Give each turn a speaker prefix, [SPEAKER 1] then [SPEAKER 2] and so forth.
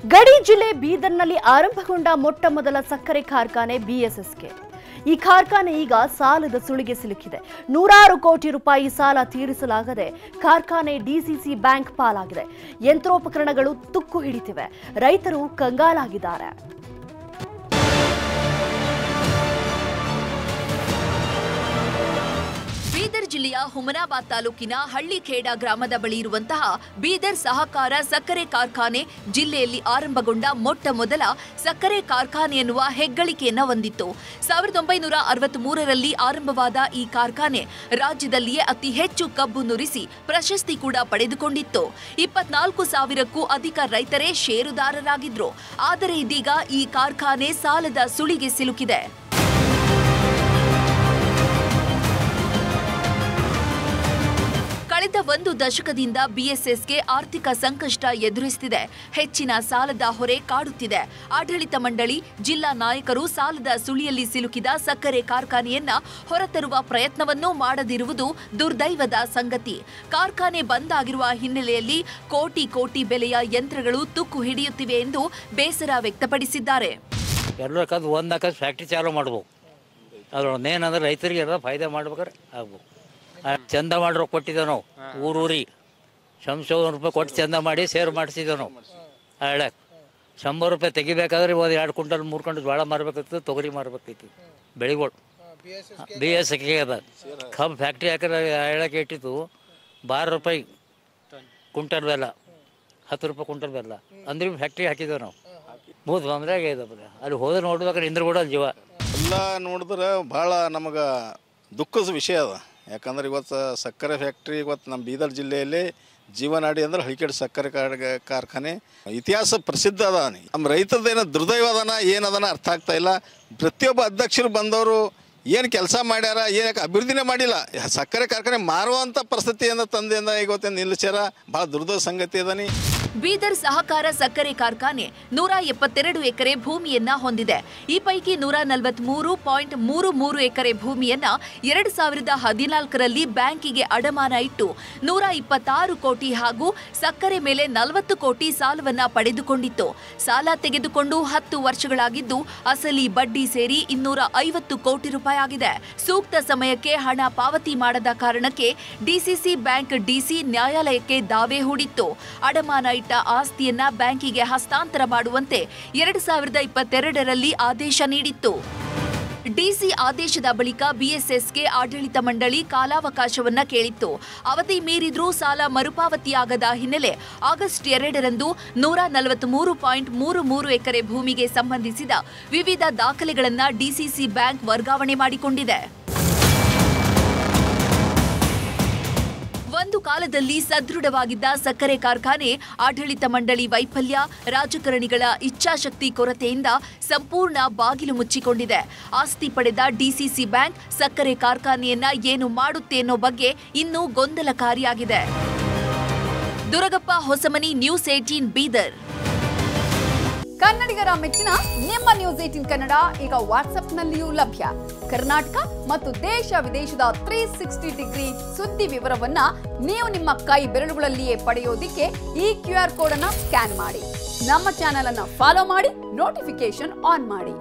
[SPEAKER 1] ಗಡಿ ಜಿಲ್ಲೆ ಬೀದರ್ನಲ್ಲಿ ಆರಂಭಗೊಂಡ ಮೊಟ್ಟಮೊದಲ ಸಕ್ಕರೆ ಕಾರ್ಖಾನೆ ಬಿಎಸ್ಎಸ್ಕೆ. ಈ ಕಾರ್ಖಾನೆ ಈಗ ಸಾಲದ ಸುಳಿಗೆ ಸಿಲುಕಿದೆ. ನೂರಾರು ಕೋಟಿ ರೂಪಾಯಿ ಸಾಲ ತೀರಿಸಲಾಗದೆ ಕಾರ್ಖಾನೆ ಡಿಸಿಸಿ ಬ್ಯಾಂಕ್ ಪಾಲಾಗಿದೆ. ಯಂತ್ರೋಪಕರಣಗಳು ತುಕ್ಕು ಹಿಡಿತಿವೆ. ರೈತರು ಕಂಗಾಲಾಗಿದ್ದಾರೆ.
[SPEAKER 2] ಬೀದರ್ ಜಿಲ್ಲೆಯ ಹುಮನಾಬಾದ್ ತಾಲೂಕಿನ ಹಳ್ಳಿಖೇಡ ಗ್ರಾಮದ ಬಳಿ ಇರುವಂತಹ ಬೀದರ್ ಸಹಕಾರ ಸಕ್ಕರೆ ಕಾರ್ಖಾನೆ ಜಿಲ್ಲೆಯಲ್ಲಿ ಆರಂಭಗೊಂಡ ಮೊಟ್ಟ ಮೊದಲ ಸಕ್ಕರೆ ಕಾರ್ಖಾನೆ ಎನ್ನುವ ಹೆಗ್ಗಳಿಕೆಯನ್ನು ಹೊಂದಿತ್ತು. 1963ರಲ್ಲಿ ಆರಂಭವಾದ ಈ ಕಾರ್ಖಾನೆ ರಾಜ್ಯದಲ್ಲಿಯೇ ಅತಿ ಹೆಚ್ಚು ಕಬ್ಬು ನುರಿಸಿ ಪ್ರಶಸ್ತಿ ಕೂಡ ಪಡೆದುಕೊಂಡಿತ್ತು. 24,000ಕ್ಕೂ ಅಧಿಕ ರೈತರೇ ಷೇರುದಾರರಾಗಿದ್ರು. ಆದರೆ ಇದೀಗ ಈ ಕಾರ್ಖಾನೆ ಸಾಲದ ಸುಳಿಗೆ ಸಿಲುಕಿದೆ. ಕಳೆದ ಒಂದು ದಶಕದಿಂದ ಬಿಎಸ್ಎಸ್ಗೆ ಆರ್ಥಿಕ ಸಂಕಷ್ಟ ಎದುರಿಸುತ್ತಿದೆ. ಹೆಚ್ಚಿನ ಸಾಲದ ಹೊರೆ ಕಾಡುತ್ತಿದೆ. ಆಡಳಿತ ಮಂಡಳಿ, ಜಿಲ್ಲಾ ನಾಯಕರು ಸಾಲದ ಸುಳಿಯಲ್ಲಿ ಸಿಲುಕಿದ ಸಕ್ಕರೆ ಕಾರ್ಖಾನೆಯನ್ನ ಹೊರತರುವ ಪ್ರಯತ್ನವನ್ನೂ ಮಾಡದಿರುವುದು ದುರ್ದೈವದ ಸಂಗತಿ. ಕಾರ್ಖಾನೆ ಬಂದ್ ಆಗಿರುವ ಹಿನ್ನೆಲೆಯಲ್ಲಿ ಕೋಟಿ ಕೋಟಿ ಬೆಲೆಯ ಯಂತ್ರಗಳು ತುಕ್ಕು ಹಿಡಿಯುತ್ತಿವೆ ಎಂದು ಬೇಸರ ವ್ಯಕ್ತಪಡಿಸಿದ್ದಾರೆ.
[SPEAKER 3] ಫ್ಯಾಕ್ಟ್ರಿ ಚಾಲೂ ಮಾಡ್ಬೇಕು, ಅದ್ರೊಂದೇನಂದ್ರೆ ರೈತರಿಗೆ ಎಲ್ಲ ಫಾಯ್ದೆ ಮಾಡ್ಬೇಕಾರೆ ಆಗ್ಬೇಕು. ಚಂದ ಮಾಡ್ರೋ ಕೊಟ್ಟಿದ್ದೇವೆ ನಾವು, ಊರೂರಿಗೆ 100 ರೂಪಾಯಿ ಕೊಟ್ಟು ಚಂದ ಮಾಡಿ ಸೇರು ಮಾಡಿಸಿದ್ದೇವೆ ನಾವು. ಹೇಳಕ್ಕೆ 100 ರೂಪಾಯಿ ತೆಗಿಬೇಕಾದ್ರೆ 2 ಕ್ವಿಂಟಲ್ 3 ಕ್ವಿಂಟಲ್ ಜೋಳ ಮಾರ್ಬೇಕಾಗ್ತದೆ, ತೊಗರಿ ಮಾರ್ಬೇಕಾಯ್ತು. ಬೆಳೆಗಳು BSK ಅದ ಕಬ್ಬು ಫ್ಯಾಕ್ಟ್ರಿ ಹಾಕಿದ್ರೆ ಹೇಳಕ್ಕೆ ಇಟ್ಟಿತ್ತು 12 ರೂಪಾಯಿ ಕ್ವಿಂಟಲ್ ಬೆಲ್ಲ, 10 ರೂಪಾಯಿ ಕ್ವಿಂಟಲ್ ಬೆಲ್ಲ ಅಂದ್ರೆ ಫ್ಯಾಕ್ಟ್ರಿ ಹಾಕಿದ್ದೇವೆ ನಾವು. ಮೂರು ಬಂದ್ರಾಗ ಇದೆ. ಅಲ್ಲಿ ಹೋದ್ರೆ ನೋಡ್ಬೇಕಾದ್ರೆ ಇಂದ್ರ ಕೂಡ ಜೀವ
[SPEAKER 4] ಎಲ್ಲ ನೋಡಿದ್ರೆ ಭಾಳ ನಮಗೆ ದುಃಖದ ವಿಷಯ ಅದ. ಯಾಕಂದ್ರೆ ಇವತ್ತು ಸಕ್ಕರೆ ಫ್ಯಾಕ್ಟ್ರಿ ಇವತ್ತು ನಮ್ಮ ಬೀದರ್ ಜಿಲ್ಲೆಯಲ್ಲಿ ಜೀವನಾಡಿ ಅಂದ್ರೆ ಹಳ್ಳಿಕೇಡ್ ಸಕ್ಕರೆ ಕಾರ್ಖಾನೆ ಇತಿಹಾಸ ಪ್ರಸಿದ್ಧ ಅದ. ನಮ್ಮ ರೈತರದೇನೋ ದುರ್ದೈವ ಅದನ ಏನದನ ಅರ್ಥ ಆಗ್ತಾ ಇಲ್ಲ. ಪ್ರತಿಯೊಬ್ಬ ಅಧ್ಯಕ್ಷರು ಬಂದವರು ಏನು ಕೆಲಸ ಮಾಡ್ಯಾರ, ಏನಕ್ಕೆ ಅಭಿವೃದ್ಧಿನೇ ಮಾಡಿಲ್ಲ. ಸಕ್ಕರೆ ಕಾರ್ಖಾನೆ ಮಾರುವಂಥ ಪರಿಸ್ಥಿತಿಯಿಂದ ತಂದೆಯಿಂದ ಇವತ್ತಿನ ನಿಲ್ಲಿಸ್ಯಾರ. ಭಾಳ ದುರ್ದೈವ ಸಂಗತಿ ಅದನಿ.
[SPEAKER 2] ಬೀದರ್ ಸಹಕಾರ ಸಕ್ಕರೆ ಕಾರ್ಖಾನೆ 172 ಎಕರೆ ಭೂಮಿಯನ್ನ ಹೊಂದಿದೆ. ಈ ಪೈಕಿ 143.33 ಎಕರೆ ಭೂಮಿಯನ್ನ 2014ರಲ್ಲಿ ಬ್ಯಾಂಕಿಗೆ ಅಡಮಾನ ಇಟ್ಟು 126 ಕೋಟಿ ಹಾಗೂ ಸಕ್ಕರೆ ಮೇಲೆ 40 ಕೋಟಿ ಸಾಲವನ್ನ ಪಡೆದುಕೊಂಡಿತ್ತು. ಸಾಲ ತೆಗೆದುಕೊಂಡು 10 ವರ್ಷಗಳಾಗಿದ್ದು ಅಸಲಿ ಬಡ್ಡಿ ಸೇರಿ 250 ಕೋಟಿ ರೂಪಾಯಿ ಆಗಿದೆ. ಸೂಕ್ತ ಸಮಯಕ್ಕೆ ಹಣ ಪಾವತಿ ಮಾಡದ ಕಾರಣಕ್ಕೆ ಡಿಸಿಸಿ ಬ್ಯಾಂಕ್ ಡಿಸಿ ನ್ಯಾಯಾಲಯಕ್ಕೆ ದಾವೆ ಹೂಡಿತ್ತು. ಅಡಮಾನ ಇಟ್ಟ ಆಸ್ತಿಯನ್ನ ಬ್ಯಾಂಕಿಗೆ ಹಸ್ತಾಂತರ ಮಾಡುವಂತೆ 2022ರಲ್ಲಿ ಆದೇಶ ನೀಡಿತ್ತು. ಡಿಸಿ ಆದೇಶದ ಬಳಿಕ ಬಿಎಸ್ಎಸ್ಗೆ ಆಡಳಿತ ಮಂಡಳಿ ಕಾಲಾವಕಾಶವನ್ನ ಕೇಳಿತ್ತು. ಅವಧಿ ಮೀರಿದ್ರೂ ಸಾಲ ಮರುಪಾವತಿಯಾಗದ ಹಿನ್ನೆಲೆ ಆಗಸ್ಟ್ 2ರಂದು 143.33 ಎಕರೆ ಭೂಮಿಗೆ ಸಂಬಂಧಿಸಿದ ವಿವಿಧ ದಾಖಲೆಗಳನ್ನು ಡಿಸಿಸಿ ಬ್ಯಾಂಕ್ ವರ್ಗಾವಣೆ ಮಾಡಿಕೊಂಡಿದೆ. ಒಂದು ಕಾಲದಲ್ಲಿ ಸದೃಢವಾಗಿದ್ದ ಸಕ್ಕರೆ ಕಾರ್ಖಾನೆ ಆಡಳಿತ ಮಂಡಳಿ ವೈಫಲ್ಯ, ರಾಜಕಾರಣಿಗಳ ಇಚ್ಛಾಶಕ್ತಿ ಕೊರತೆಯಿಂದ ಸಂಪೂರ್ಣ ಬಾಗಿಲು ಮುಚ್ಚಿಕೊಂಡಿದೆ. ಆಸ್ತಿ ಪಡೆದ ಡಿಸಿಸಿ ಬ್ಯಾಂಕ್ ಸಕ್ಕರೆ ಕಾರ್ಖಾನೆಯನ್ನ ಏನು ಮಾಡುತ್ತೆ ಅನ್ನೋ ಬಗ್ಗೆ ಇನ್ನೂ ಗೊಂದಲಕಾರಿಯಾಗಿದೆ. ದುರಗಪ್ಪ ಹೊಸಮನಿ, ನ್ಯೂಸ್ 18 ಬೀದರ್.
[SPEAKER 5] ಕನ್ನಡಿಗರ ಮೆಚ್ಚಿನ ನಿಮ್ಮ ನ್ಯೂಸ್ 18 ಕನ್ನಡ ಈಗ ವಾಟ್ಸ್ಆಪ್ನಲ್ಲಿಯೂ ಲಭ್ಯ. ಕರ್ನಾಟಕ ಮತ್ತು ದೇಶ ವಿದೇಶದ 360 ಡಿಗ್ರಿ ಸುದ್ದಿ ವಿವರವನ್ನ ನೀವು ನಿಮ್ಮ ಕೈ ಬೆರಳುಗಳಲ್ಲಿಯೇ ಪಡೆಯೋದಿಕ್ಕೆ ಈ QR ಕೋಡ್ ಅನ್ನ ಸ್ಕ್ಯಾನ್ ಮಾಡಿ. ನಮ್ಮ ಚಾನೆಲ್ ಅನ್ನ ಫಾಲೋ ಮಾಡಿ, ನೋಟಿಫಿಕೇಶನ್ ಆನ್ ಮಾಡಿ.